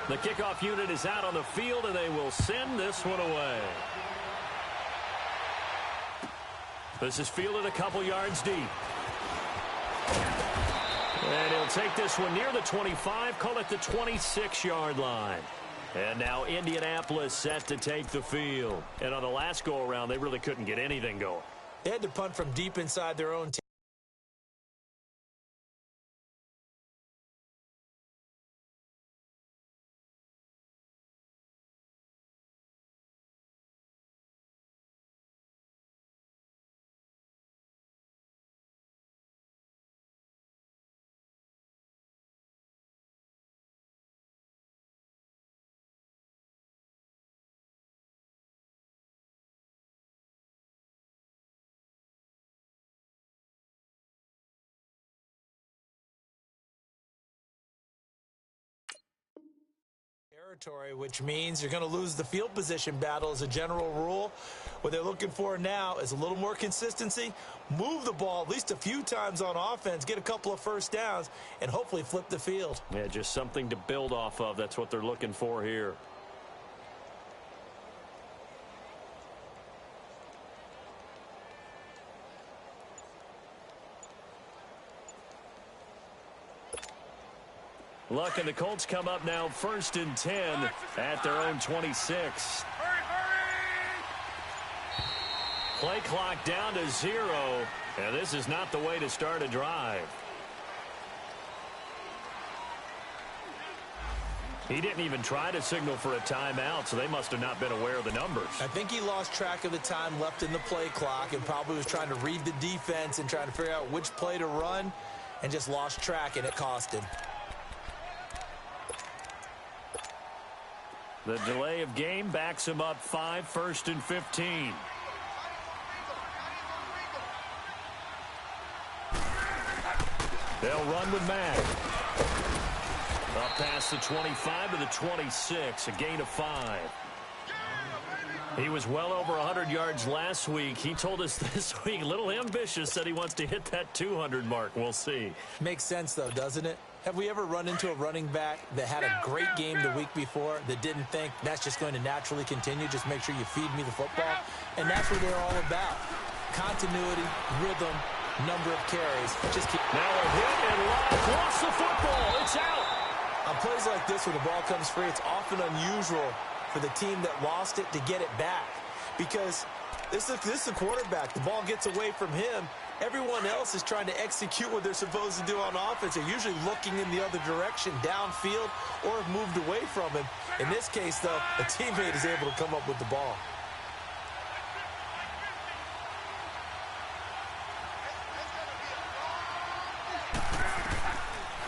The kickoff unit is out on the field, and they will send this one away. This is fielded a couple yards deep. And he'll take this one near the 25, call it the 26-yard line. And now Indianapolis set to take the field. And on the last go-around, they really couldn't get anything going. They had to punt from deep inside their own team. Territory, which means you're going to lose the field position battle as a general rule. What they're looking for now is a little more consistency, move the ball at least a few times on offense, get a couple of first downs, and hopefully flip the field. Yeah, just something to build off of. That's what they're looking for here. Luck and the Colts come up now 1st and 10 at their own 26. Play clock down to 0, and this is not the way to start a drive. He didn't even try to signal for a timeout, so they must have not been aware of the numbers. I think he lost track of the time left in the play clock and probably was trying to read the defense and trying to figure out which play to run and just lost track, and it cost him. The delay of game backs him up 5, 1st and 15. They'll run with Mack. Up past the 25 to the 26, a gain of 5. He was well over 100 yards last week. He told us this week, a little ambitious, said he wants to hit that 200 mark. We'll see. Makes sense, though, doesn't it? Have we ever run into a running back that had a great game the week before that didn't think that's just going to naturally continue? Just make sure you feed me the football. And that's what they're all about. Continuity, rhythm, number of carries. Just keep. Now a hit and lost the football. It's out. On plays like this where the ball comes free, it's often unusual for the team that lost it to get it back. Because this is the quarterback. The ball gets away from him. Everyone else is trying to execute what they're supposed to do on offense. They're usually looking in the other direction, downfield, or have moved away from him. In this case, though, a teammate is able to come up with the ball.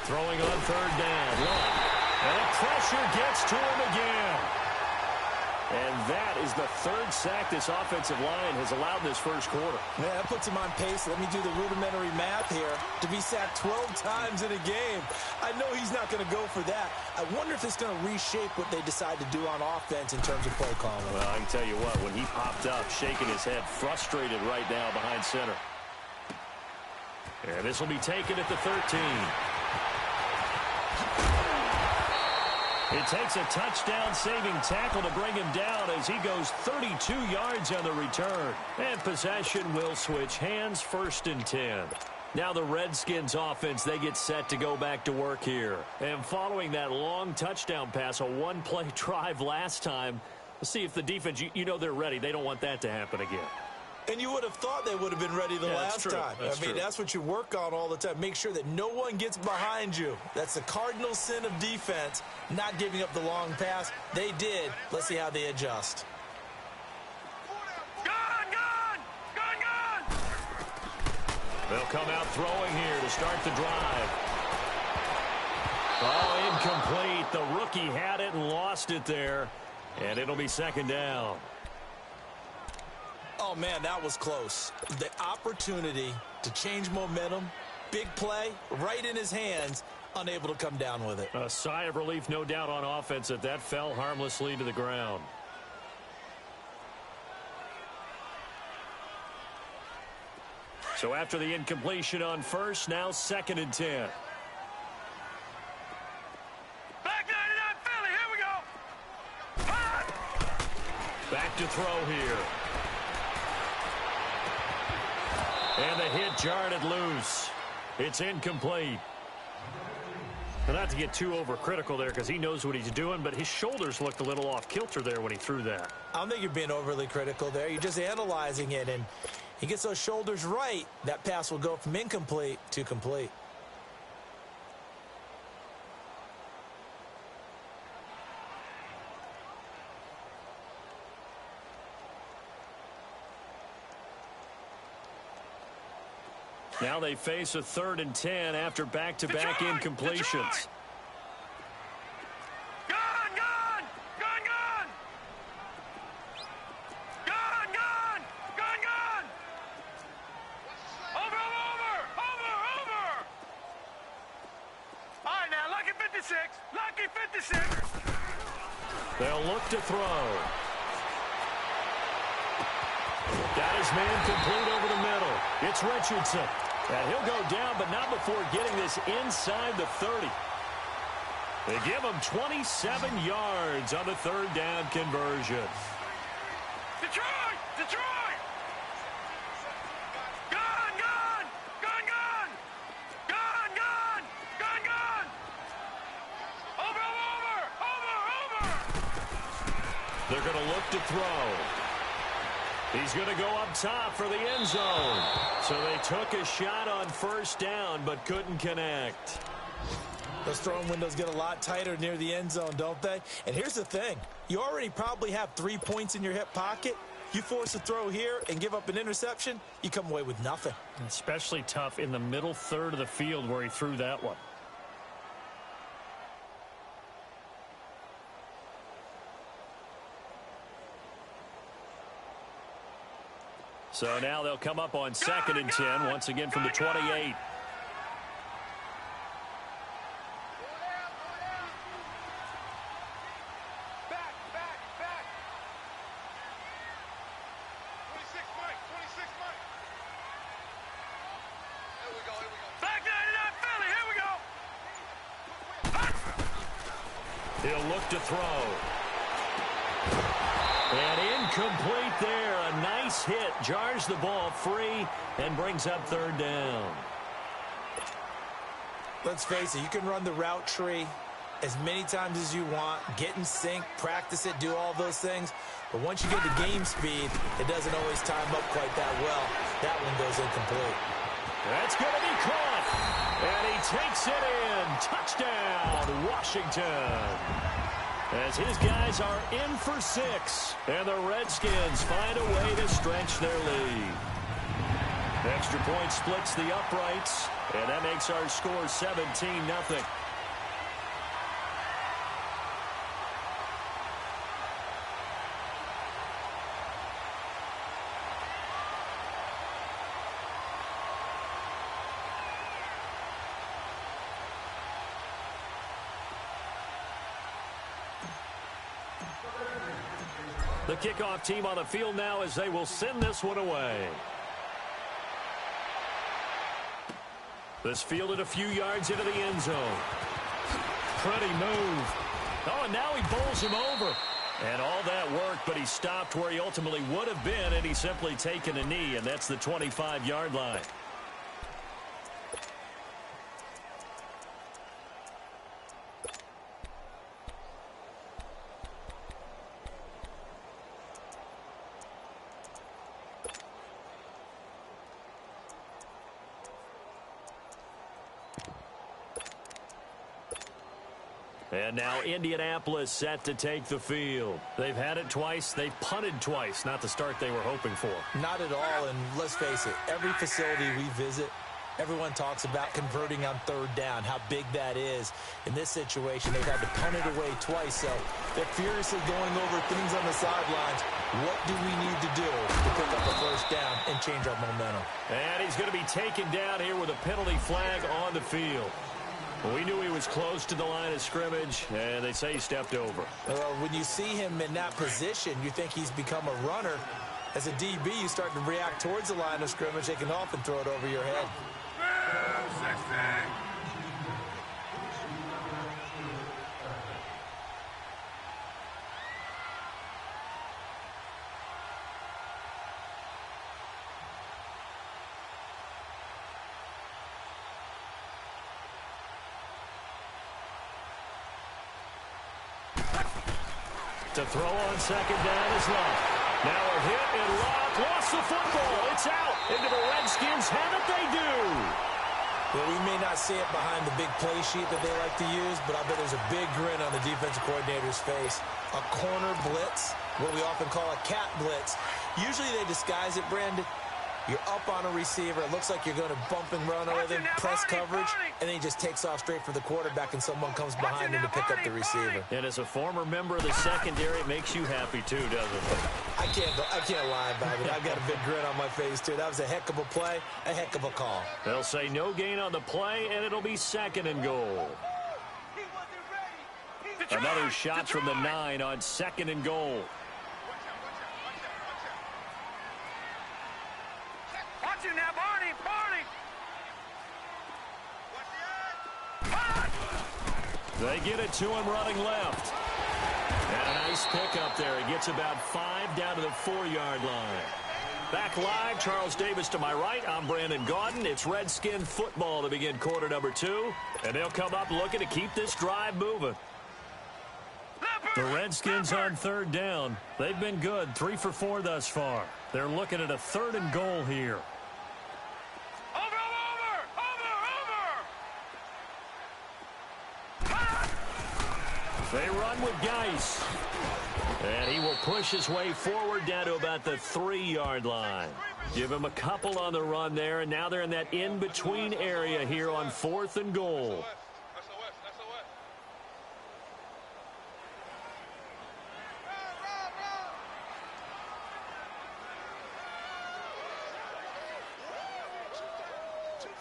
Throwing on 3rd down. And the pressure gets to him again. And that is the 3rd sack this offensive line has allowed in this first quarter. Yeah, that puts him on pace. Let me do the rudimentary math here. To be sacked 12 times in a game. I know he's not going to go for that. I wonder if it's going to reshape what they decide to do on offense in terms of play calling. Well, I can tell you what, when he popped up, shaking his head, frustrated right now behind center. And this will be taken at the 13. It takes a touchdown-saving tackle to bring him down as he goes 32 yards on the return. And possession will switch hands, 1st and 10. Now the Redskins offense, they get set to go back to work here. And following that long touchdown pass, a one-play drive last time, let's see if the defense, you know they're ready. They don't want that to happen again. And you would have thought they would have been ready the last time. That's what you work on all the time. Make sure that no one gets behind you. That's the cardinal sin of defense, not giving up the long pass. They did. Let's see how they adjust. They'll come out throwing here to start the drive. Oh, incomplete. The rookie had it and lost it there. And it'll be 2nd down. Oh, man, that was close. The opportunity to change momentum, big play, right in his hands, unable to come down with it. A sigh of relief, no doubt, on offense that fell harmlessly to the ground. So after the incompletion on 1st, now 2nd and 10. Back 99 Philly, here we Back to throw here. And the hit jarred it loose. It's incomplete. And not to get too overcritical there because he knows what he's doing, but his shoulders looked a little off kilter there when he threw that. I don't think you're being overly critical there. You're just analyzing it, and he gets those shoulders right. That pass will go from incomplete to complete. Now they face a 3rd and 10 after back-to-back incompletions. Lucky 56. They'll look to throw. Got his man complete over the middle. It's Richardson. And he'll go down, but not before getting this inside the 30. They give him 27 yards on the 3rd down conversion. Detroit! Detroit! Gone! Gone! Gone! Gone! Gone! Gone! Gone! Gone! Over! Over! Over! Over! They're going to look to throw. He's going to go up top for the end zone. So they took a shot on 1st down, but couldn't connect. Those throwing windows get a lot tighter near the end zone, don't they? And here's the thing. You already probably have 3 points in your hip pocket. You force a throw here and give up an interception, you come away with nothing. Especially tough in the middle 3rd of the field where he threw that one. So now they'll come up on 2nd and 10, once again from the 28. He'll look to throw. And incomplete there. A nice hit. Jars the ball free and brings up 3rd down. Let's face it, you can run the route tree as many times as you want, get in sync, practice it, do all those things. But once you get to game speed, it doesn't always time up quite that well. That one goes incomplete. That's going to be caught. And he takes it in. Touchdown, Washington. As his guys are in for 6. And the Redskins find a way to stretch their lead. Extra point splits the uprights. And that makes our score 17-0. The kickoff team on the field now as they will send this one away. This fielded a few yards into the end zone. Pretty move. Oh, and now he bowls him over. And all that work, but he stopped where he ultimately would have been, and he's simply taken a knee, and that's the 25-yard line. And now Indianapolis set to take the field. They've had it twice. They've punted twice. Not the start they were hoping for. Not at all, and let's face it, every facility we visit, everyone talks about converting on 3rd down, how big that is. In this situation, they've had to punt it away twice, so they're furiously going over things on the sidelines. What do we need to do to pick up a 1st down and change our momentum? And he's going to be taken down here with a penalty flag on the field. We knew he was close to the line of scrimmage, and they say he stepped over. When you see him in that position, you think he's become a runner. As a DB, you start to react towards the line of scrimmage. They can often throw it over your head. To throw on second down is Luck. Now a hit and Luck lost the football. It's out into the Redskins. Have it they do. Well, we may not see it behind the big play sheet that they like to use, but I bet there's a big grin on the defensive coordinator's face. A corner blitz, what we often call a cat blitz. Usually they disguise it, Brandon. You're up on a receiver. It looks like you're going to bump and run over them, press coverage, and then he just takes off straight for the quarterback, and someone comes behind him to pick up the receiver. And as a former member of the secondary, it makes you happy too, doesn't it? I can't lie about it. I've got a big grin on my face, too. That was a heck of a play, a heck of a call. They'll say no gain on the play, and it'll be second and goal. Another shot from the 9 on second and goal. Watch him now, Barney! They get it to him running left. And a nice pickup there. He gets about 5 down to the 4-yard line. Back live, Charles Davis to my right. I'm Brandon Gaudin. It's Redskin football to begin quarter number 2. And they'll come up looking to keep this drive moving. The Redskins on third down. They've been good, 3 for 4 thus far. They're looking at a 3rd and goal here. They run with Geis. And he will push his way forward down to about the 3-yard line. Give him a couple on the run there, and now they're in that in-between area here on 4th and goal.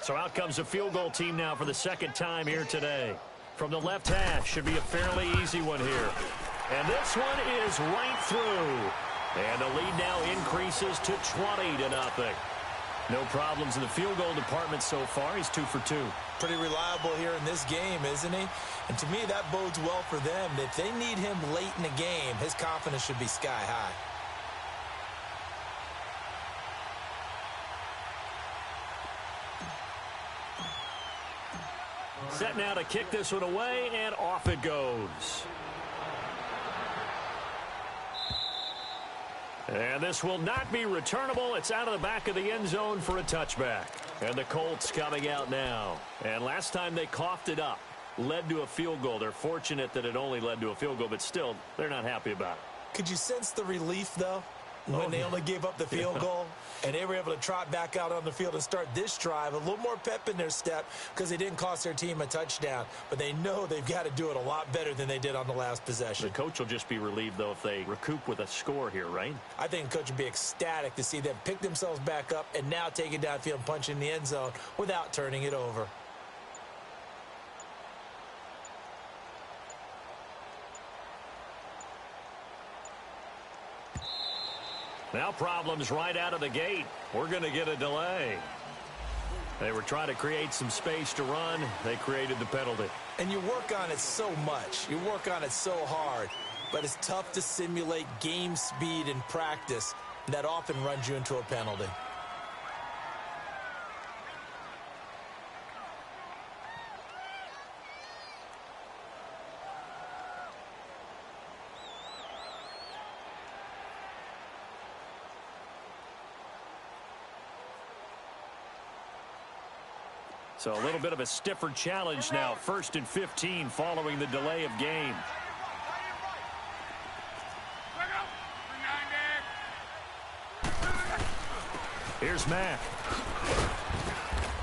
So out comes the field goal team now for the second time here today. From the left hash, should be a fairly easy one here. And this one is right through. And the lead now increases to 20-0. No problems in the field goal department so far. He's 2 for 2. Pretty reliable here in this game, isn't he? And to me, that bodes well for them. If they need him late in the game, his confidence should be sky high. Set now to kick this one away, and off it goes. And this will not be returnable. It's out of the back of the end zone for a touchback. And the Colts coming out now. And last time they coughed it up, led to a field goal. They're fortunate that it only led to a field goal, but still, they're not happy about it. Could you sense the relief, though, when they only gave up the field goal? And they were able to trot back out on the field and start this drive. A little more pep in their step because they didn't cost their team a touchdown. But they know they've got to do it a lot better than they did on the last possession. The coach will just be relieved, though, if they recoup with a score here, right? I think the coach would be ecstatic to see them pick themselves back up and now take it downfield and punch in the end zone without turning it over. Now problems right out of the gate. We're going to get a delay. They were trying to create some space to run. They created the penalty. And you work on it so much. You work on it so hard. But it's tough to simulate game speed in practice. And that often runs you into a penalty. So a little bit of a stiffer challenge now. 1st and 15 following the delay of game. Here's Mack.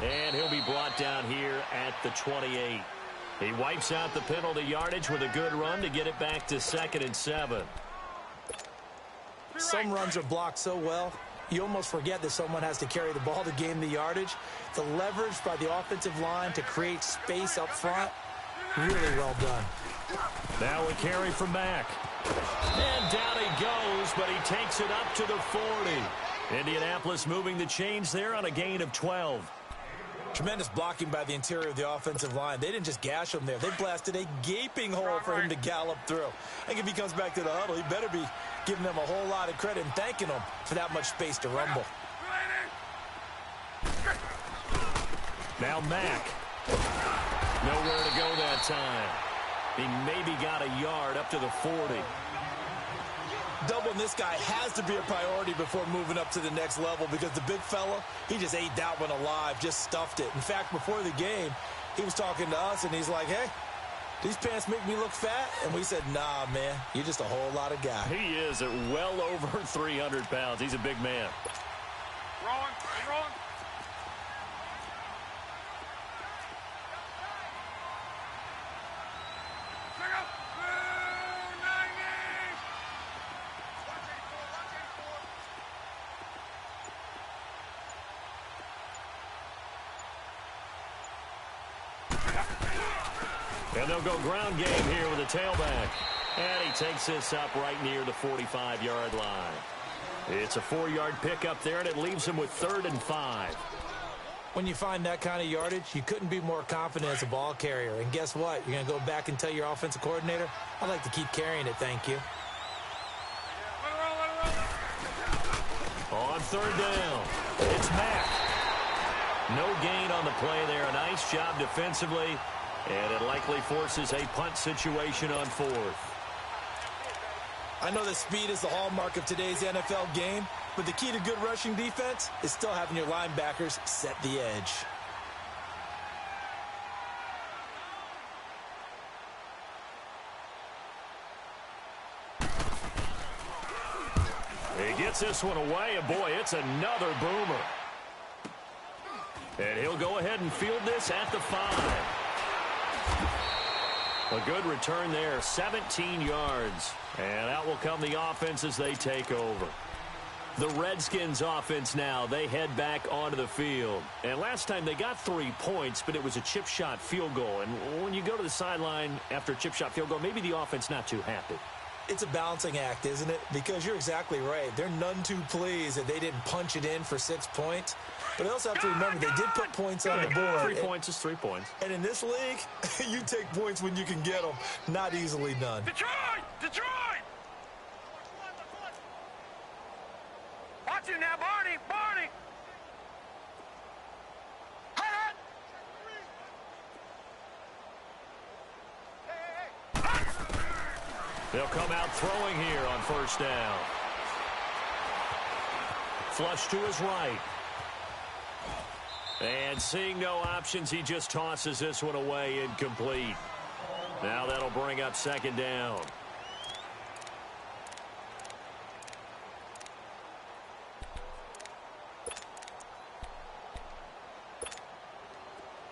And he'll be brought down here at the 28. He wipes out the penalty yardage with a good run to get it back to 2nd and 7. Some runs are blocked so well, you almost forget that someone has to carry the ball to gain the yardage. The leverage by the offensive line to create space up front, really well done. Now a carry from Mack. And down he goes, but he takes it up to the 40. Indianapolis moving the chains there on a gain of 12. Tremendous blocking by the interior of the offensive line. They didn't just gash him there. They blasted a gaping hole for him to gallop through. I think if he comes back to the huddle, he better be giving them a whole lot of credit and thanking them for that much space to rumble. Now Mack. Nowhere to go that time. He maybe got a yard up to the 40. Doubling this guy has to be a priority before moving up to the next level because the big fella, he just ate that one alive, just stuffed it. In fact, before the game, he was talking to us, and he's like, hey, these pants make me look fat? And we said, nah, man, you're just a whole lot of guy. He is at well over 300 pounds. He's a big man. Wrong. Wrong. And they'll go ground game here with a tailback. And he takes this up right near the 45-yard line. It's a 4-yard pickup there, and it leaves him with 3rd and 5. When you find that kind of yardage, you couldn't be more confident as a ball carrier. And guess what? You're going to go back and tell your offensive coordinator, I'd like to keep carrying it, thank you. On 3rd down, it's Mack. No gain on the play there. A nice job defensively, and it likely forces a punt situation on 4th. I know that speed is the hallmark of today's NFL game, but the key to good rushing defense is still having your linebackers set the edge. He gets this one away, and boy, it's another boomer. And he'll go ahead and field this at the 5. A good return there, 17 yards. And out will come the offense as they take over. The Redskins offense now, they head back onto the field. And last time they got 3 points, but it was a chip shot field goal. And when you go to the sideline after a chip shot field goal, maybe the offense not too happy. It's a balancing act, isn't it? Because you're exactly right. They're none too pleased that they didn't punch it in for 6 points. But they also have to remember they did put points on the board. 3 points is 3 points. And in this league, you take points when you can get them. Not easily done. Detroit! Detroit! Watch it now, Barney! Barney! They'll come out throwing here on 1st down. Flush to his right. And seeing no options, he just tosses this one away, incomplete. Now that'll bring up 2nd down.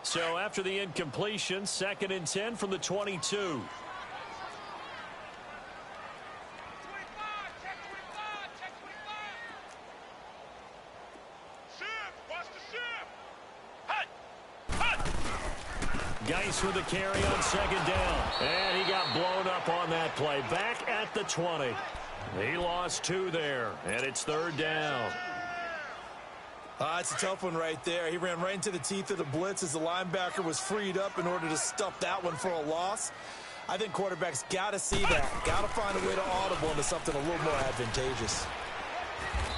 So after the incompletion, 2nd and 10 from the 22. Geis with a carry on 2nd down. And he got blown up on that play. Back at the 20. He lost 2 there, and it's 3rd down. It's a tough one right there. He ran right into the teeth of the blitz as the linebacker was freed up in order to stuff that one for a loss. I think quarterbacks got to see that. Got to find a way to audible into something a little more advantageous.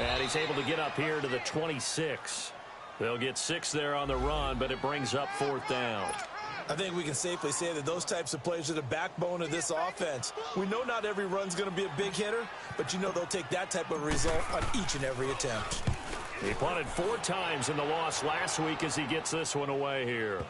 And he's able to get up here to the 26. They'll get 6 there on the run, but it brings up 4th down. I think we can safely say that those types of plays are the backbone of this offense. We know not every run's going to be a big hitter, but you know they'll take that type of result on each and every attempt. He punted 4 times in the loss last week as he gets this one away here.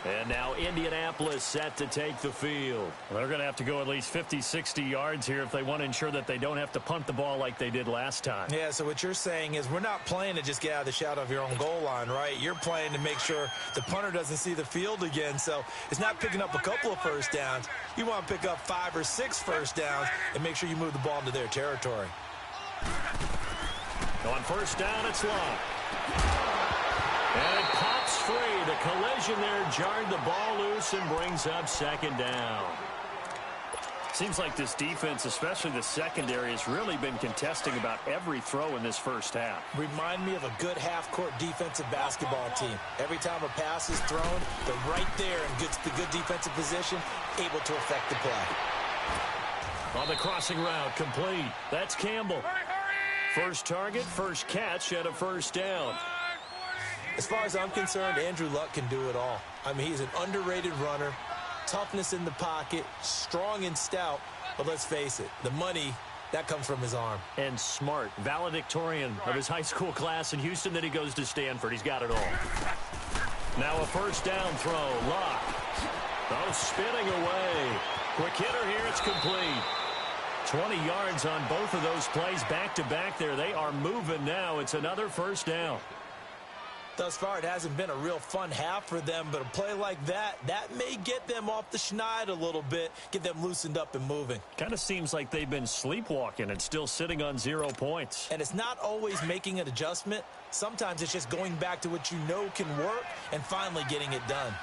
And now Indianapolis set to take the field. Well, they're going to have to go at least 50, 60 yards here if they want to ensure that they don't have to punt the ball like they did last time. Yeah, so what you're saying is we're not playing to just get out of the shadow of your own goal line, right? You're playing to make sure the punter doesn't see the field again. So it's not picking up a couple of first downs. You want to pick up 5 or 6 first downs and make sure you move the ball into their territory. On 1st down, it's Love. And it pops free. The collision there jarred the ball loose and brings up 2nd down. Seems like this defense, especially the secondary, has really been contesting about every throw in this first half. Remind me of a good half-court defensive basketball team. Every time a pass is thrown, they're right there in good defensive position, able to affect the play. On the crossing route, complete. That's Campbell. First target, first catch, and a 1st down. As far as I'm concerned, Andrew Luck can do it all. I mean, he's an underrated runner, toughness in the pocket, strong and stout. But let's face it, the money, that comes from his arm. And smart, valedictorian of his high school class in Houston. Then he goes to Stanford. He's got it all. Now a first down throw. Lock. Oh, spinning away. Quick hitter here. It's complete. 20 yards on both of those plays back-to-back there. They are moving now. It's another first down. Thus far, it hasn't been a real fun half for them, but a play like that may get them off the schneid a little bit, get them loosened up and moving. Kind of seems like they've been sleepwalking and still sitting on 0 points. And it's not always making an adjustment. Sometimes it's just going back to what you know can work and finally getting it done.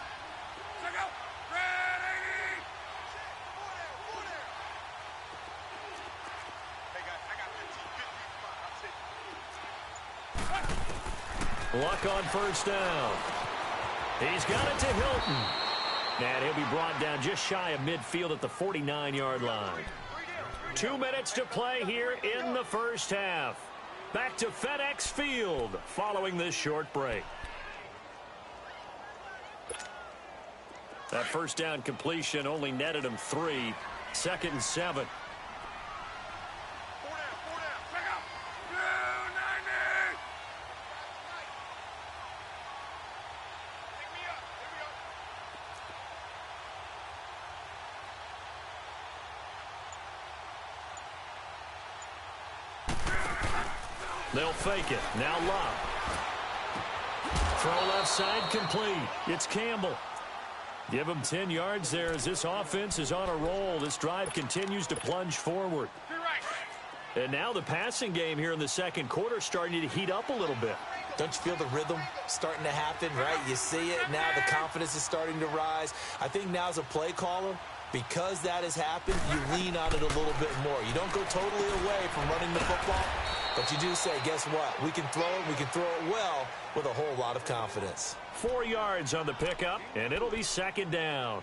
Luck on first down. He's got it to Hilton. And he'll be brought down just shy of midfield at the 49-yard line. 2 minutes to play here in the first half. Back to FedEx Field following this short break. That first down completion only netted him 3. 2nd and 7. They'll fake it. Now Locke. Throw left side complete. It's Campbell. Give him 10 yards there as this offense is on a roll. This drive continues to plunge forward. And now the passing game here in the second quarter starting to heat up a little bit. Don't you feel the rhythm starting to happen, right? You see it. Now the confidence is starting to rise. I think now as a play caller, because that has happened, you lean on it a little bit more. You don't go totally away from running the football, but you do say, guess what? We can throw it. We can throw it well with a whole lot of confidence. 4 yards on the pickup, and it'll be 2nd down.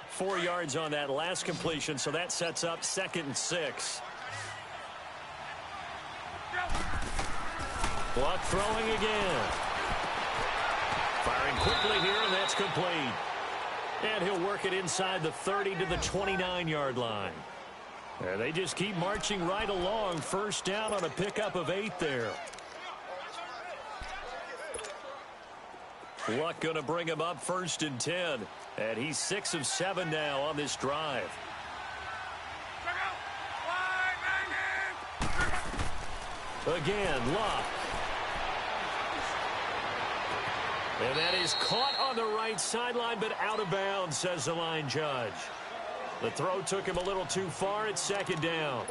Four yards on that last completion, so that sets up 2nd and 6. Luck throwing again. Firing quickly here, and that's complete. And he'll work it inside the 30 to the 29-yard line. And they just keep marching right along. First down on a pickup of 8 there. Luck going to bring him up 1st and 10. And he's 6 of 7 now on this drive. Again, Luck. And that is caught on the right sideline, but out of bounds, says the line judge. The throw took him a little too far. It's 2nd down.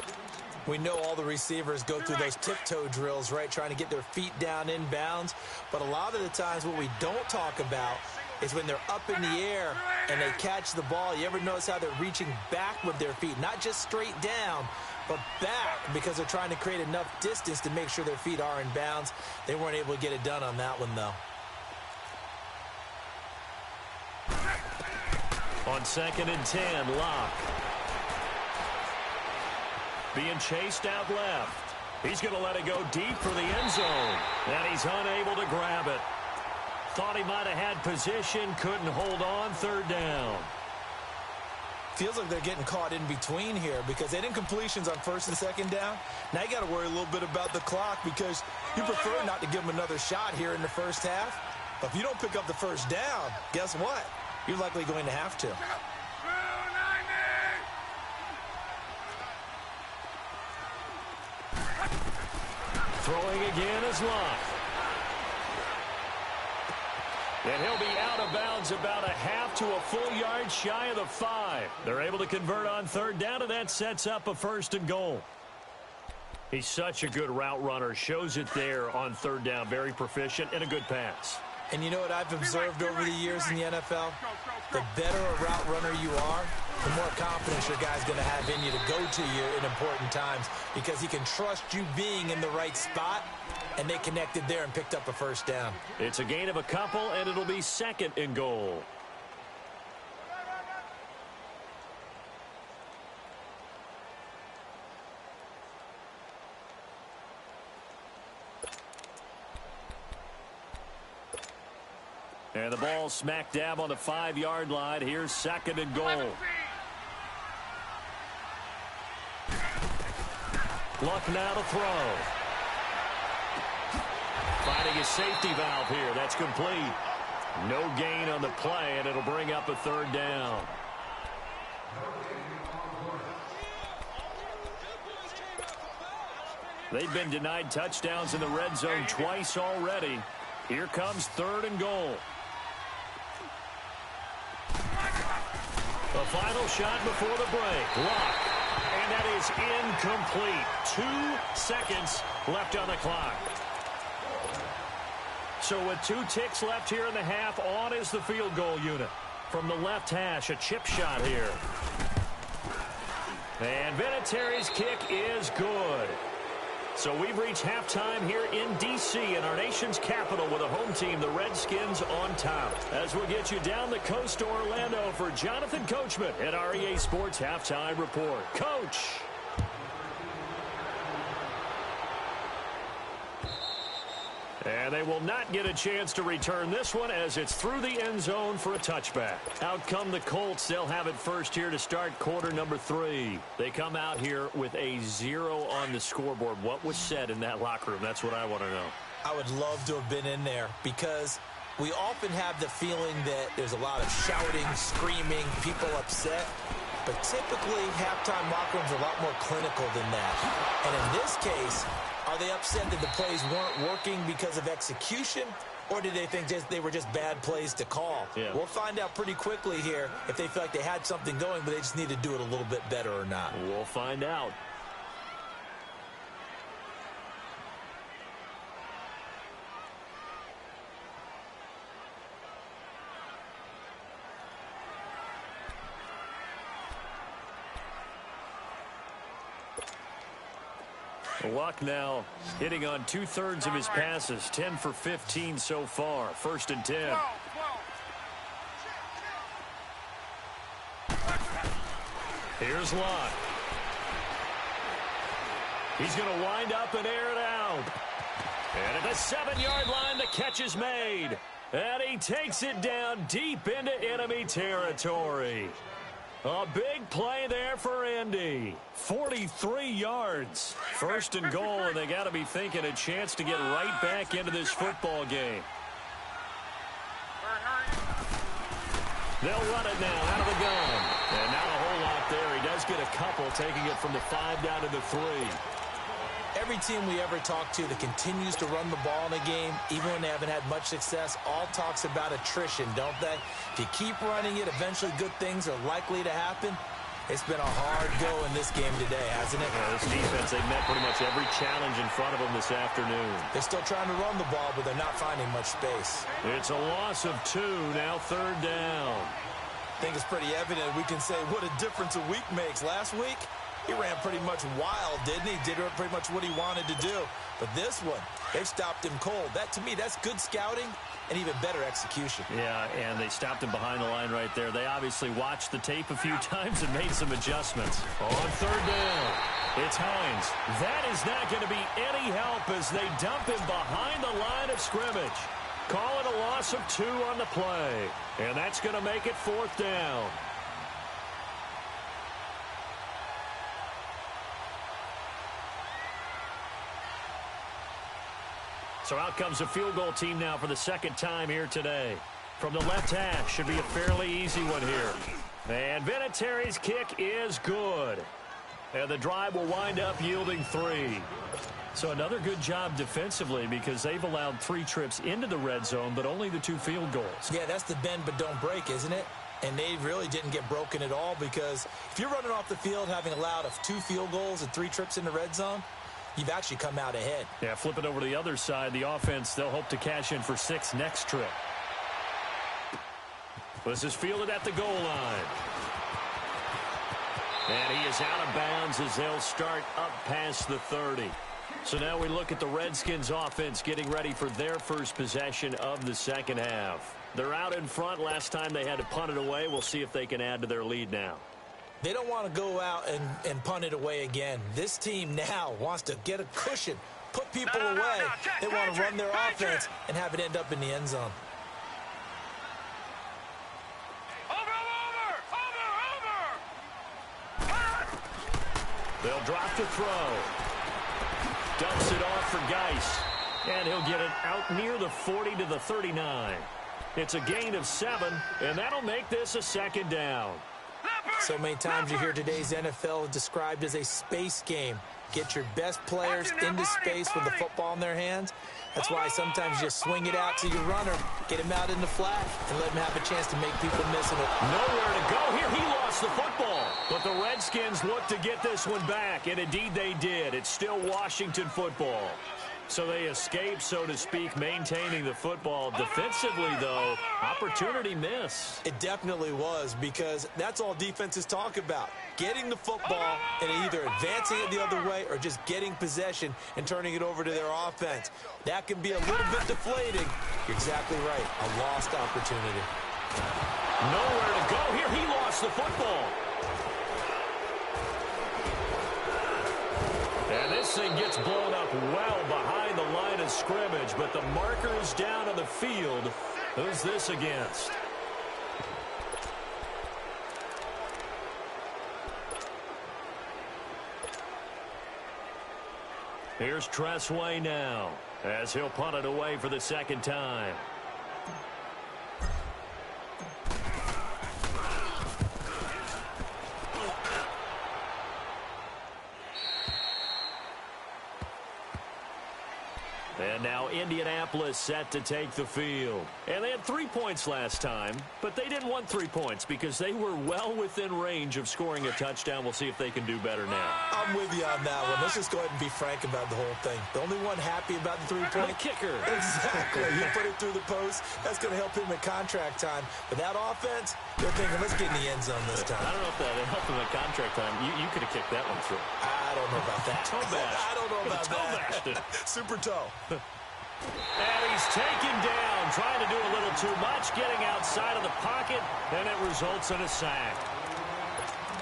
We know all the receivers go through those tiptoe drills, right, trying to get their feet down in bounds. But a lot of the times what we don't talk about is when they're up in the air and they catch the ball. You ever notice how they're reaching back with their feet? Not just straight down, but back, because they're trying to create enough distance to make sure their feet are in bounds. They weren't able to get it done on that one, though. On 2nd and 10, Locke. Being chased out left. He's going to let it go deep for the end zone. And he's unable to grab it. Thought he might have had position, couldn't hold on. 3rd down. Feels like they're getting caught in between here because they didn't completions on 1st and 2nd down. Now you got to worry a little bit about the clock because you prefer not to give them another shot here in the first half. But if you don't pick up the first down, guess what? You're likely going to have to. Throwing again is Locke. And he'll be out of bounds about a half to a full yard shy of the 5. They're able to convert on 3rd down, and that sets up a 1st and goal. He's such a good route runner. Shows it there on 3rd down. Very proficient and a good pass. And you know what I've observed over the years in the NFL? The better a route runner you are, the more confidence your guy's going to have in you to go to you in important times because he can trust you being in the right spot, and they connected there and picked up a 1st down. It's a gain of a couple, and it'll be 2nd and goal. And the ball smack dab on the 5-yard line. Here's 2nd and goal. Luck now to throw. Finding his safety valve here. That's complete. No gain on the play, and it'll bring up a 3rd down. They've been denied touchdowns in the red zone twice already. Here comes 3rd and goal. The final shot before the break. Luck. And that is incomplete. 2 seconds left on the clock. So with 2 ticks left here in the half, on is the field goal unit. From the left hash, a chip shot here. And Vinatieri's kick is good. So we've reached halftime here in D.C. in our nation's capital with a home team, the Redskins, on top. As we'll get you down the coast to Orlando for Jonathan Coachman at our EA Sports Halftime Report. Coach! And they will not get a chance to return this one as it's through the end zone for a touchback. Out come the Colts. They'll have it first here to start quarter number 3. They come out here with a 0 on the scoreboard. What was said in that locker room? That's what I want to know. I would love to have been in there because we often have the feeling that there's a lot of shouting, screaming, people upset. But typically, halftime locker rooms are a lot more clinical than that. And in this case, are they upset that the plays weren't working because of execution, or did they think they were just bad plays to call? Yeah. We'll find out pretty quickly here if they feel like they had something going, but they just need to do it a little bit better or not. We'll find out. Luck now hitting on 2/3 of his passes, 10 for 15 so far. 1st and 10. Here's Luck. He's going to wind up and air it out. And at the 7-yard line, the catch is made. And he takes it down deep into enemy territory. A big play there for Indy. 43 yards. 1st and goal, and they got to be thinking a chance to get right back into this football game. They'll run it now out of the gun. And not a whole lot there. He does get a couple, taking it from the 5 down to the 3. Every team we ever talk to that continues to run the ball in a game, even when they haven't had much success, all talks about attrition, don't they? If you keep running it, eventually good things are likely to happen. It's been a hard go in this game today, hasn't it? Yeah, this defense, they've met pretty much every challenge in front of them this afternoon. They're still trying to run the ball, but they're not finding much space. It's a loss of 2, now 3rd down. I think it's pretty evident we can say what a difference a week makes. Last week, he ran pretty much wild, didn't he? Did pretty much what he wanted to do. But this one, they've stopped him cold. That, to me, that's good scouting and even better execution. Yeah, and they stopped him behind the line right there. They obviously watched the tape a few times and made some adjustments. On 3rd down, it's Hines. That is not going to be any help as they dump him behind the line of scrimmage. Call it a loss of 2 on the play. And that's going to make it 4th down. So out comes a field goal team now for the 2nd time here today. From the left hash, should be a fairly easy one here. And Vinatieri's kick is good. And the drive will wind up yielding 3. So another good job defensively because they've allowed 3 trips into the red zone, but only the 2 field goals. Yeah, that's the bend but don't break, isn't it? And they really didn't get broken at all because if you're running off the field having allowed 2 field goals and 3 trips in the red zone, you've actually come out ahead. Yeah, flip it over to the other side. The offense, they'll hope to cash in for 6 next trip. This is fielded at the goal line. And he is out of bounds as they'll start up past the 30. So now we look at the Redskins offense getting ready for their first possession of the 2nd half. They're out in front. Last time they had to punt it away. We'll see if they can add to their lead now. They don't want to go out and punt it away again. This team now wants to get a cushion, put people away. They want to run their offense and have it end up in the end zone. They'll drop to throw. Dumps it off for Geis. And he'll get it out near the 40 to the 39. It's a gain of 7, and that'll make this a second down. So many times you hear today's NFL described as a space game. Get your best players into space with the football in their hands. That's why sometimes you just swing it out to your runner, get him out in the flat, and let him have a chance to make people missing it. Nowhere to go here. He lost the football. But the Redskins look to get this one back, and indeed they did. It's still Washington football. So they escape, so to speak, maintaining the football. Defensively, though, opportunity miss. It definitely was, because that's all defenses talk about. Getting the football and either advancing it the other way or just getting possession and turning it over to their offense. That can be a little bit deflating. You're exactly right. A lost opportunity. Nowhere to go here. He lost the football. And this thing gets blown up well behind the line of scrimmage, but the marker is down on the field. Who's this against? Here's Tressway now, as he'll punt it away for the second time. And now Indianapolis set to take the field. And they had 3 points last time, but they didn't want 3 points because they were well within range of scoring a touchdown. We'll see if they can do better now. I'm with you on that one. Let's just go ahead and be frank about the whole thing. The only one happy about the 3-point kicker. Exactly. You put it through the post. That's going to help him at contract time. But that offense, they're thinking, let's get in the end zone this time. I don't know if that helped him at contract time. You could have kicked that one through. I don't know about that. Toe bash. I don't know about that. Super toe. And he's taken down, trying to do a little too much, getting outside of the pocket, and it results in a sack.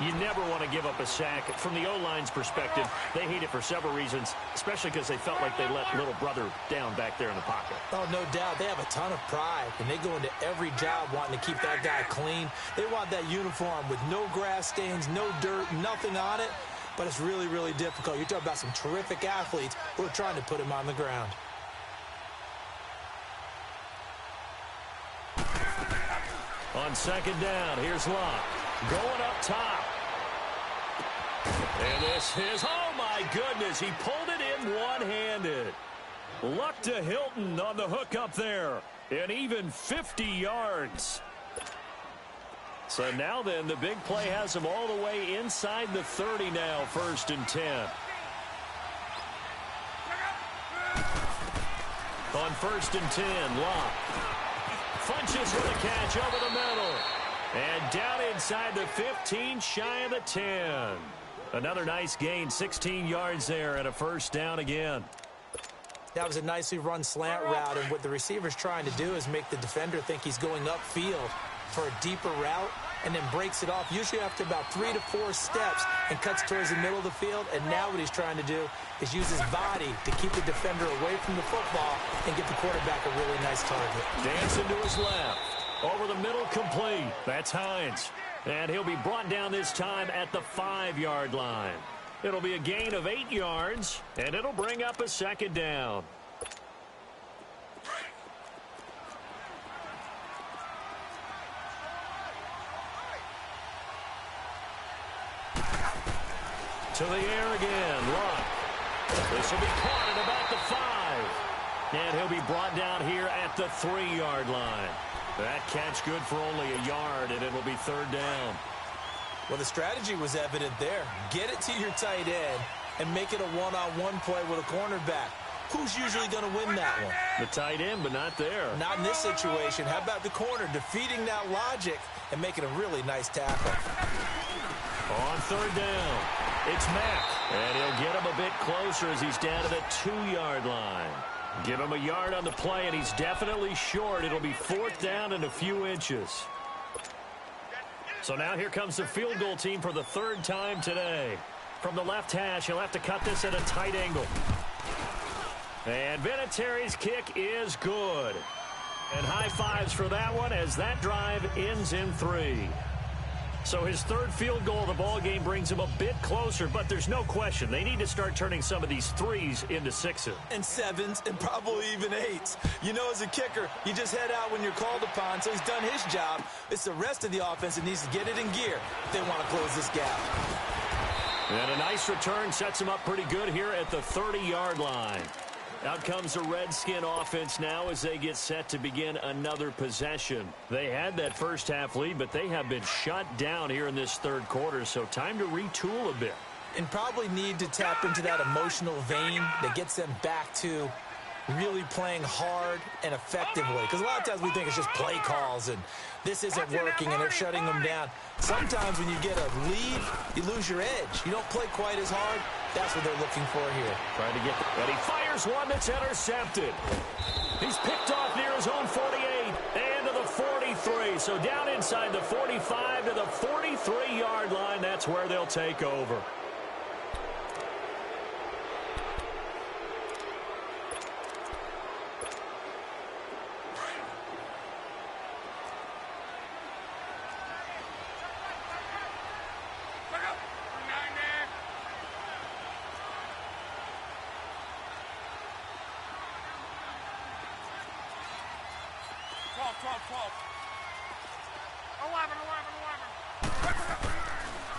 You never want to give up a sack. From the O-line's perspective, they hate it for several reasons, especially because they felt like they let little brother down back there in the pocket. Oh, no doubt. They have a ton of pride, and they go into every job wanting to keep that guy clean. They want that uniform with no grass stains, no dirt, nothing on it. But it's really, really difficult. You're talking about some terrific athletes who are trying to put him on the ground. On second down, here's Locke. Going up top. And this is, oh my goodness, he pulled it in one-handed. Luck to Hilton on the hook up there. And even 50 yards. So now then, the big play has him all the way inside the 30 now, 1st and 10. On 1st and 10, Locke. Funches for the catch over the middle. And down inside the 15, shy of the 10. Another nice gain, 16 yards there, and a 1st down again. That was a nicely run slant route, and what the receiver's trying to do is make the defender think he's going upfield for a deeper route, and then breaks it off, usually after about 3 to 4 steps, and cuts towards the middle of the field. And now what he's trying to do is use his body to keep the defender away from the football and get the quarterback a really nice target. Dancing to his left. Over the middle, complete. That's Hines. And he'll be brought down this time at the 5-yard line. It'll be a gain of 8 yards, and it'll bring up a 2nd down. To the air again, Luck. This will be caught at about the 5. And he'll be brought down here at the 3-yard line. That catch good for only a yard, and it'll be 3rd down. Well, the strategy was evident there. Get it to your tight end and make it a one-on-one play with a cornerback. Who's usually going to win that one? The tight end, but not there. Not in this situation. How about the corner defeating that logic and making a really nice tackle? On 3rd down, it's Mack. And he'll get him a bit closer as he's down to the 2-yard line. Give him a yard on the play, and he's definitely short. It'll be 4th down and a few inches. So now here comes the field goal team for the 3rd time today. From the left hash, he'll have to cut this at a tight angle. And Vinatieri's kick is good. And high fives for that one as that drive ends in 3. So his third field goal of the ball game brings him a bit closer, but there's no question they need to start turning some of these threes into sixes. And sevens, and probably even eights. You know, as a kicker, you just head out when you're called upon, so he's done his job. It's the rest of the offense that needs to get it in gear if they want to close this gap. And a nice return sets him up pretty good here at the 30-yard line. Out comes the Redskin offense now as they get set to begin another possession. They had that first half lead, but they have been shut down here in this third quarter, so time to retool a bit. And probably need to tap into that emotional vein that gets them back to really playing hard and effectively. Because a lot of times we think it's just play calls and this isn't working and they're shutting them down. Sometimes when you get a lead, you lose your edge. You don't play quite as hard. That's what they're looking for here. Trying to get, and he fires one that's intercepted. He's picked off near his own 48 and to the 43. So down inside the 45 to the 43-yard line. That's where they'll take over.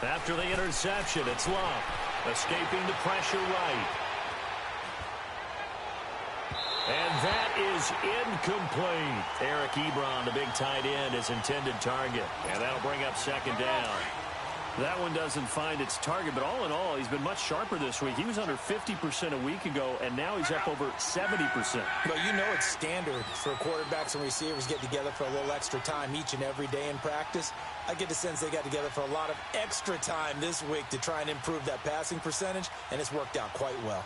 After the interception, it's Love, escaping the pressure right. And that is incomplete. Eric Ebron, the big tight end, his intended target. And that'll bring up second down. That one doesn't find its target, but all in all, he's been much sharper this week. He was under 50% a week ago, and now he's up over 70%. Well, you know it's standard for quarterbacks and receivers get together for a little extra time each and every day in practice. I get the sense they got together for a lot of extra time this week to try and improve that passing percentage, and it's worked out quite well.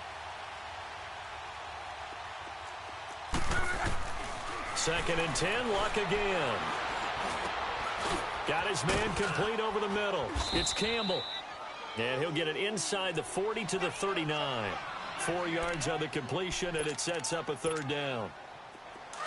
Second and 10, Luck again. Got his man complete over the middle. It's Campbell. And he'll get it inside the 40 to the 39. 4 yards on the completion, and it sets up a third down.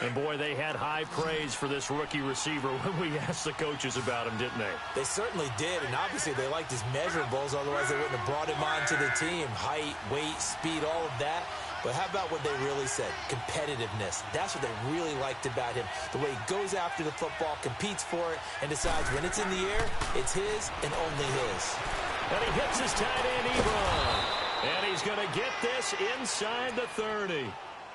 And, boy, they had high praise for this rookie receiver when we asked the coaches about him, didn't they? They certainly did, and obviously they liked his measurables. Otherwise, they wouldn't have brought him onto the team. Height, weight, speed, all of that. But how about what they really said? Competitiveness. That's what they really liked about him. The way he goes after the football, competes for it, and decides when it's in the air, it's his and only his. And he hits his tight end, Ebron. And he's going to get this inside the 30.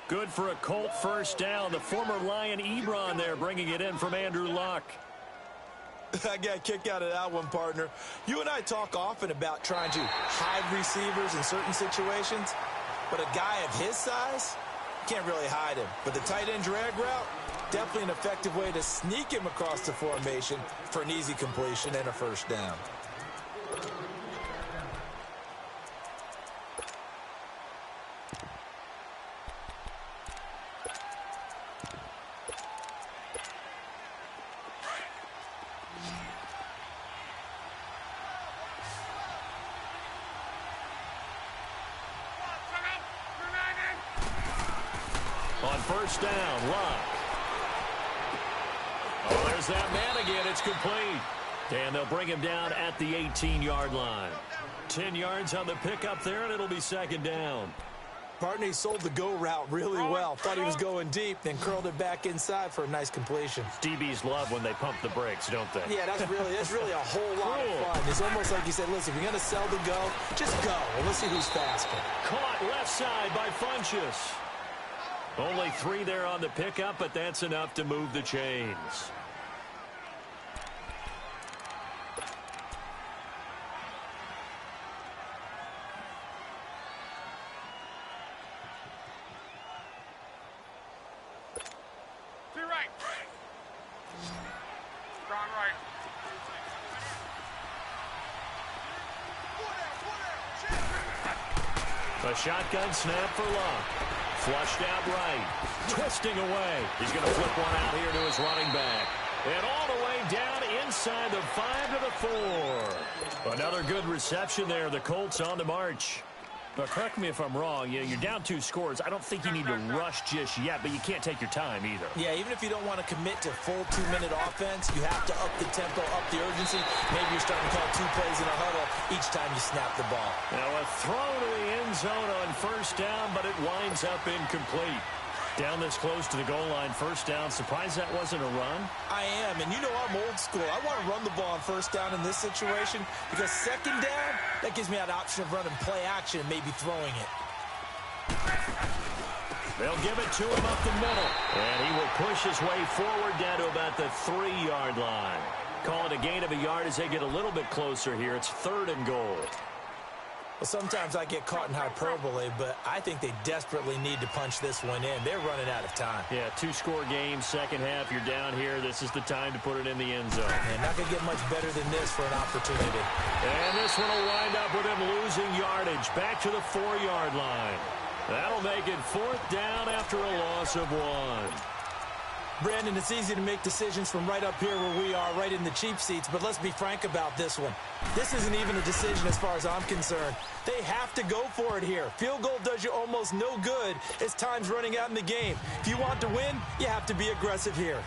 Good for a Colt first down. The former Lion Ebron there bringing it in from Andrew Luck. I got a kick out of that one, partner. You and I talk often about trying to hide receivers in certain situations. But a guy of his size, can't really hide him. But the tight end drag route, definitely an effective way to sneak him across the formation for an easy completion and a first down. On first down, Luck. Oh, there's that man again. It's complete. And they'll bring him down at the 18-yard line. 10 yards on the pickup there, and it'll be second down. Partner, he sold the go route really well. Thought he was going deep, then curled it back inside for a nice completion. DBs love when they pump the brakes, don't they? Yeah, that's really a whole lot of fun. It's almost like you said, listen, if you're going to sell the go, just go. And let's see who's faster. Caught left side by Funchess. Only 3 there on the pickup, but that's enough to move the chains. To your right. Gone right. A shotgun snap for Luck. Flushed out right. Twisting away. He's going to flip one out here to his running back. And all the way down inside the 5 to the 4. Another good reception there. The Colts on the march. But correct me if I'm wrong, you're down 2 scores. I don't think you need to rush just yet, but you can't take your time either. Yeah, even if you don't want to commit to full 2-minute offense, you have to up the tempo, up the urgency. Maybe you're starting to call 2 plays in a huddle each time you snap the ball. Now a throw to the end zone on first down, but it winds up incomplete. Down this close to the goal line, first down. Surprised that wasn't a run? I am, and you know I'm old school. I want to run the ball on first down in this situation because second down, that gives me that option of running play action and maybe throwing it. They'll give it to him up the middle, and he will push his way forward down to about the 3-yard line. Call it a gain of a yard as they get a little bit closer here. It's 3rd and goal. Well, sometimes I get caught in hyperbole, but I think they desperately need to punch this one in. They're running out of time. Yeah, 2-score game, second half. You're down here. This is the time to put it in the end zone. And not going to get much better than this for an opportunity. And this one will wind up with him losing yardage. Back to the 4-yard line. That'll make it 4th down after a loss of 1. Brandon, it's easy to make decisions from right up here where we are, right in the cheap seats, but let's be frank about this one. This isn't even a decision as far as I'm concerned. They have to go for it here. Field goal does you almost no good as time's running out in the game. If you want to win, you have to be aggressive here.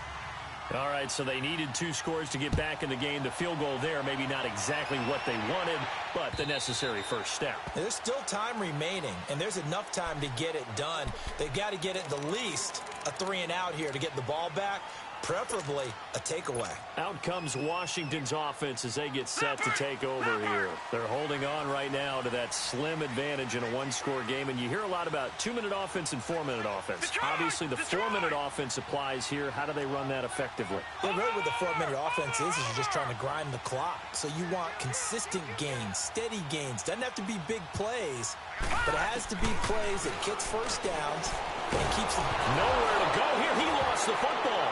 All right, so they needed 2 scores to get back in the game. The field goal there, maybe not exactly what they wanted, but the necessary first step. There's still time remaining, and there's enough time to get it done. They've got to get it the least a 3-and-out here to get the ball back, preferably a takeaway. Out comes Washington's offense as they get set to take over here. They're holding on right now to that slim advantage in a 1-score game, and you hear a lot about 2-minute offense and 4-minute offense. Obviously, the 4-minute offense applies here. How do they run that effectively? Yeah, really what the 4-minute offense is you're just trying to grind the clock. So you want consistent gains, steady gains. Doesn't have to be big plays, but it has to be plays that gets first downs and keeps them. Nowhere to go here. He lost the football.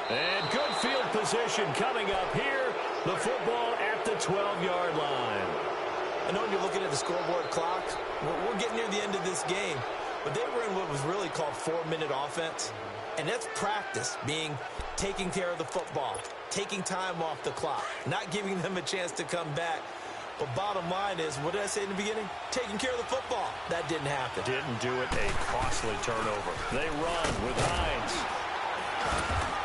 And good field position coming up here. The football at the 12-yard line. I know when you're looking at the scoreboard clock, we're getting near the end of this game, but they were in what was really called 4-minute offense. And that's practice, being taking care of the football, taking time off the clock, not giving them a chance to come back. But bottom line is, what did I say in the beginning? Taking care of the football. That didn't happen. Didn't do it. A costly turnover. They run with Hines.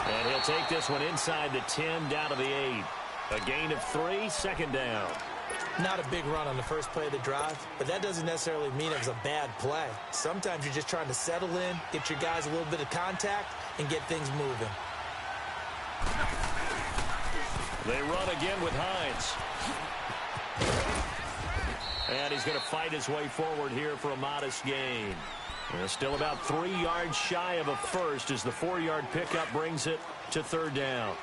And he'll take this one inside the 10, down to the 8. A gain of 3, 2nd down. Not a big run on the first play of the drive, but that doesn't necessarily mean it was a bad play. Sometimes you're just trying to settle in, get your guys a little bit of contact, and get things moving. They run again with Hines. And he's going to fight his way forward here for a modest gain. Still about 3 yards shy of a first as the 4-yard pickup brings it to 3rd down.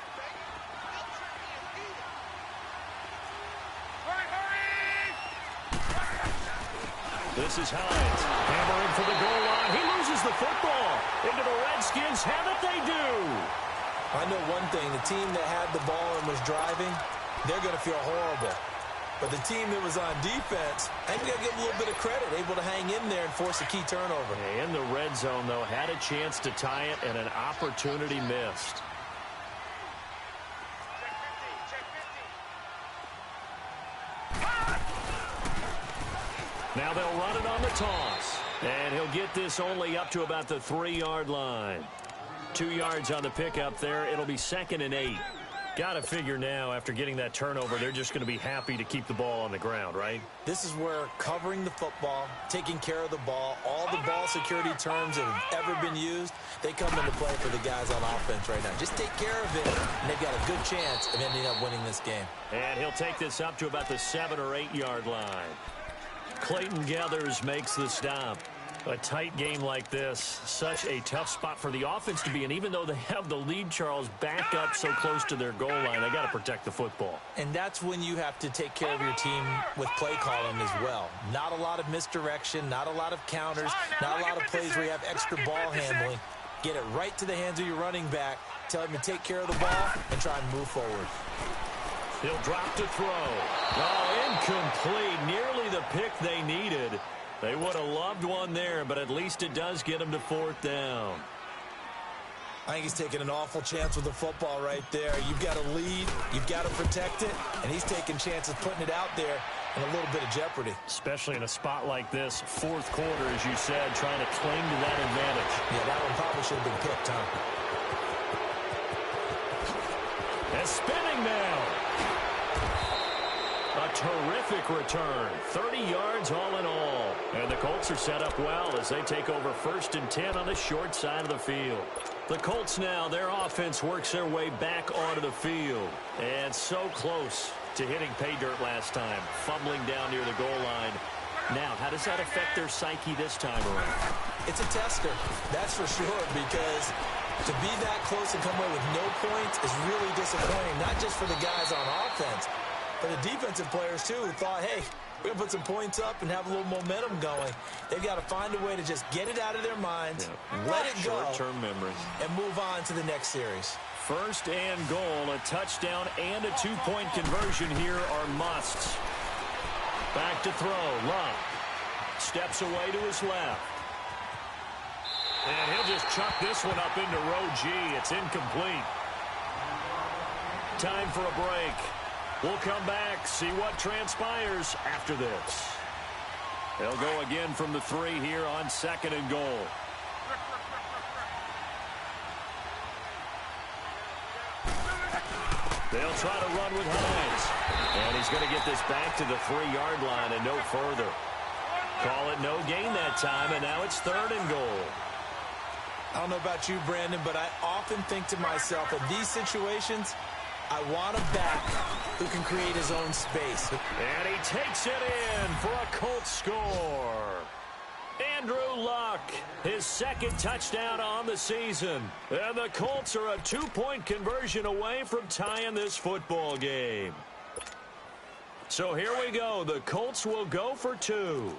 This is Hines. Hammering for the goal line. He loses the football. Into the Redskins. Have it they do. I know one thing. The team that had the ball and was driving, they're going to feel horrible. But the team that was on defense, I think you got to give them a little bit of credit, able to hang in there and force a key turnover. In the red zone, though, had a chance to tie it and an opportunity missed. Now they'll run it on the toss. And he'll get this only up to about the 3-yard line. 2 yards on the pickup there. It'll be 2nd and 8. Got to figure now, after getting that turnover, they're just going to be happy to keep the ball on the ground, right? This is where covering the football, taking care of the ball, all the ball security terms that have ever been used, they come into play for the guys on offense right now. Just take care of it, and they've got a good chance of ending up winning this game. And he'll take this up to about the 7 or 8 yard line. Clayton Gathers makes the stop. A tight game like this, such a tough spot for the offense to be in. Even though they have the lead, Charles, back up so close to their goal line, they got to protect the football. And that's when you have to take care of your team with play calling as well. Not a lot of misdirection, not a lot of counters, not a lot of plays where you have extra ball handling. Get it right to the hands of your running back, tell him to take care of the ball, and try and move forward. He'll drop to throw. Oh, incomplete. Nearly the pick they needed. They would have loved one there, but at least it does get them to 4th down. I think he's taking an awful chance with the football right there. You've got to lead, you've got to protect it, and he's taking chances putting it out there in a little bit of jeopardy. Especially in a spot like this, fourth quarter, as you said, trying to cling to that advantage. Yeah, that one probably should have been picked, huh? And spinning now. A terrific return. 30 yards all in all. And the Colts are set up well as they take over 1st and 10 on the short side of the field. The Colts now, their offense works their way back onto the field. And so close to hitting pay dirt last time. Fumbling down near the goal line. Now, how does that affect their psyche this time around? It's a tester, that's for sure, because to be that close and come away with no points is really disappointing, not just for the guys on offense, but the defensive players, too, who thought, hey, we're going to put some points up and have a little momentum going. They've got to find a way to just get it out of their minds, let it go, short-term memories, and move on to the next series. 1st and goal, a touchdown and a 2-point conversion here are musts. Back to throw, Luck. Steps away to his left. And he'll just chuck this one up into row G. It's incomplete. Time for a break. We'll come back, see what transpires after this. They'll go again from the 3 here on 2nd and goal. They'll try to run with Hines. And he's going to get this back to the 3-yard line and no further. Call it no gain that time, and now it's 3rd and goal. I don't know about you, Brandon, but I often think to myself, in these situations, I want a back who can create his own space. And he takes it in for a Colts score. Andrew Luck, his 2nd touchdown on the season. And the Colts are a 2-point conversion away from tying this football game. So here we go. The Colts will go for 2.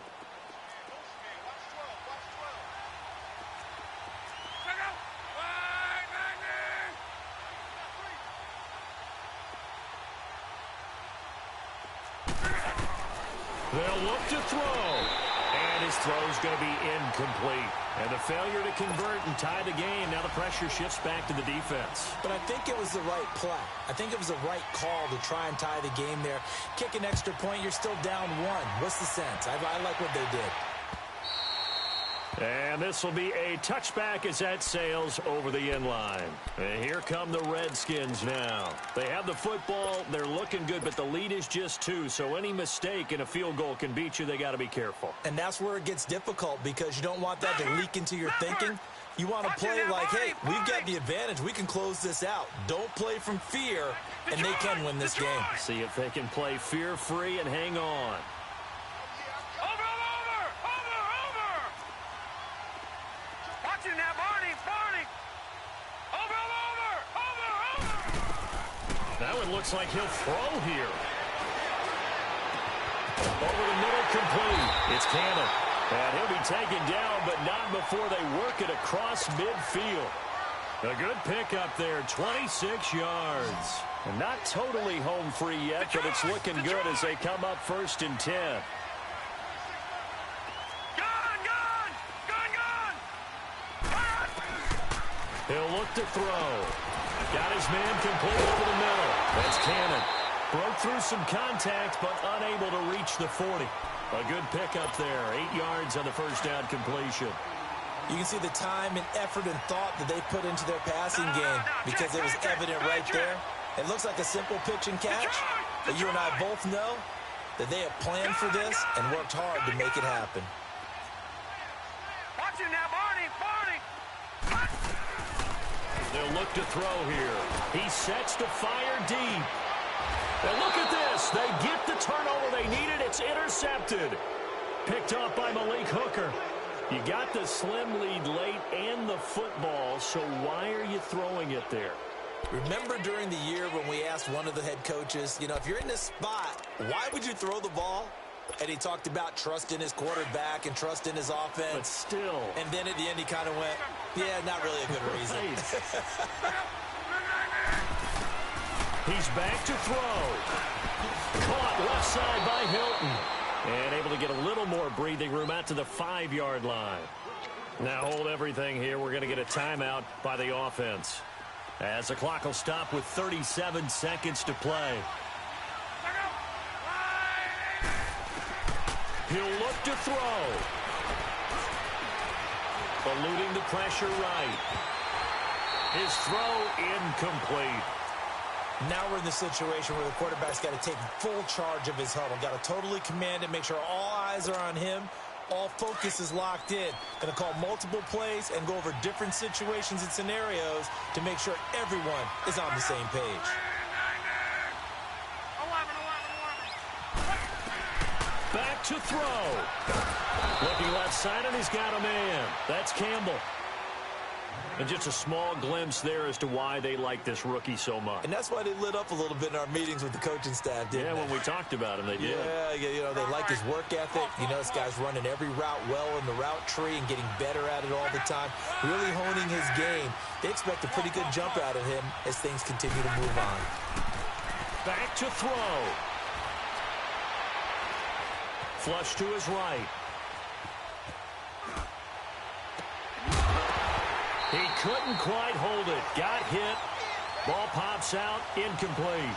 They'll look to throw. And his throw's going to be incomplete. And the failure to convert and tie the game. Now the pressure shifts back to the defense. But I think it was the right play. I think it was the right call to try and tie the game there. Kick an extra point, you're still down 1. What's the sense? I like what they did. And this will be a touchback as that sails over the end line. And here come the Redskins now. They have the football. They're looking good, but the lead is just 2. So any mistake in a field goal can beat you. They got to be careful. And that's where it gets difficult because you don't want that to leak into your thinking. You want to play like, hey, we've got the advantage. We can close this out. Don't play from fear, and they can win this game. See if they can play fear-free and hang on. That one looks like he'll throw here. Over the middle, complete. It's Cannon. And he'll be taken down, but not before they work it across midfield. A good pickup there, 26 yards. And not totally home free yet, but it's looking good as they come up 1st and 10. He'll look to throw. Got his man complete over the middle. That's Cannon. Broke through some contact, but unable to reach the 40. A good pickup there. 8 yards on the 1st down completion. You can see the time and effort and thought that they put into their passing game because it was evident right there. It looks like a simple pitch and catch, but you and I both know that they have planned for this and worked hard to make it happen. Watch it now, Barney. They'll look to throw here. He sets to fire deep. And look at this. They get the turnover they needed. It's intercepted. Picked off by Malik Hooker. You got the slim lead late and the football, so why are you throwing it there? Remember during the year when we asked one of the head coaches, if you're in this spot, why would you throw the ball? And he talked about trust in his quarterback and trust in his offense. But still. And then at the end he kind of went, yeah, not really a good reason. He's back to throw. Caught left side by Hilton. And able to get a little more breathing room out to the 5-yard line. Now hold everything here. We're going to get a timeout by the offense. As the clock will stop with 37 seconds to play. He'll look to throw. Eluding the pressure right. His throw incomplete. Now we're in the situation where the quarterback's got to take full charge of his huddle. Got to totally command it, make sure all eyes are on him. All focus is locked in. Going to call multiple plays and go over different situations and scenarios to make sure everyone is on the same page. Back to throw. Looking left side, and he's got a man. That's Campbell. And just a small glimpse there as to why they like this rookie so much. And that's why they lit up a little bit in our meetings with the coaching staff, didn't they? When we talked about him, they did. Yeah, you know, they like his work ethic. You know, this guy's running every route well in the route tree and getting better at it all the time, really honing his game. They expect a pretty good jump out of him as things continue to move on. Back to throw. Flush to his right. He couldn't quite hold it. Got hit. Ball pops out. Incomplete.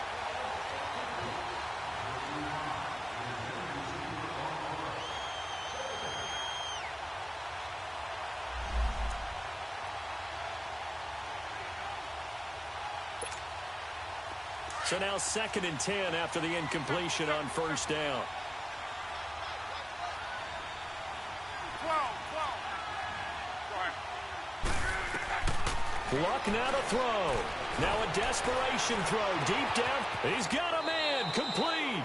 So now 2nd and 10 after the incompletion on first down. Luck now to throw. Now a desperation throw deep down. He's got a man. Complete.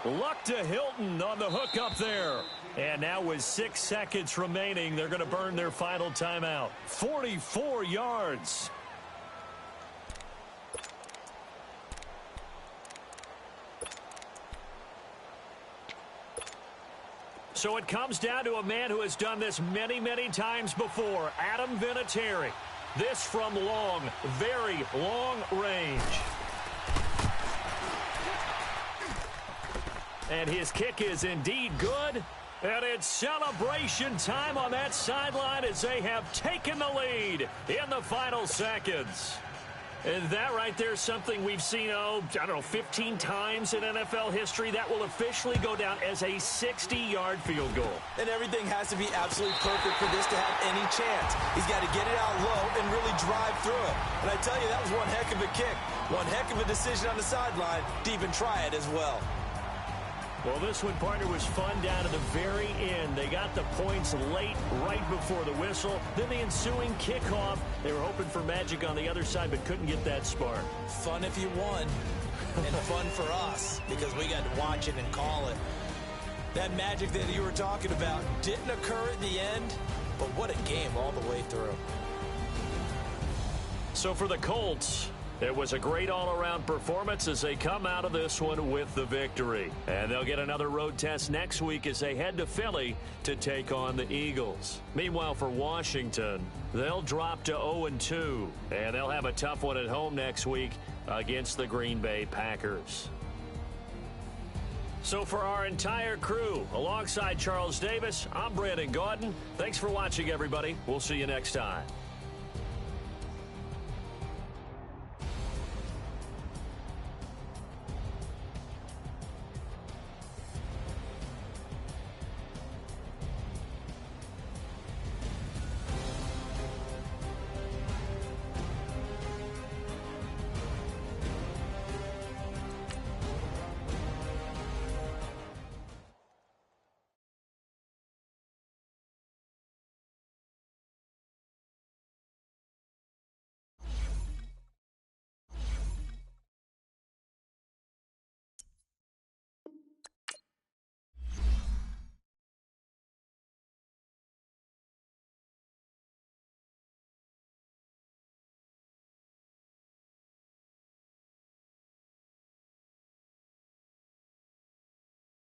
Luck to Hilton on the hook up there. And now with 6 seconds remaining, they're going to burn their final timeout. 44 yards. So it comes down to a man who has done this many, many times before, Adam Vinatieri. This from long, very long range. And his kick is indeed good. And it's celebration time on that sideline as they have taken the lead in the final seconds. And that right there is something we've seen, I don't know, 15 times in NFL history. That will officially go down as a 60-yard field goal. And everything has to be absolutely perfect for this to have any chance. He's got to get it out low and really drive through it. And I tell you, that was one heck of a kick. One heck of a decision on the sideline to even try it as well. Well, this one, partner, was fun down to the very end. They got the points late, right before the whistle. Then the ensuing kickoff. They were hoping for magic on the other side, but couldn't get that spark. Fun if you won, and fun for us, because we got to watch it and call it. That magic that you were talking about didn't occur at the end, but what a game all the way through. So for the Colts, it was a great all-around performance as they come out of this one with the victory. And they'll get another road test next week as they head to Philly to take on the Eagles. Meanwhile, for Washington, they'll drop to 0-2, and they'll have a tough one at home next week against the Green Bay Packers. So for our entire crew, alongside Charles Davis, I'm Brandon Gaudin. Thanks for watching, everybody. We'll see you next time.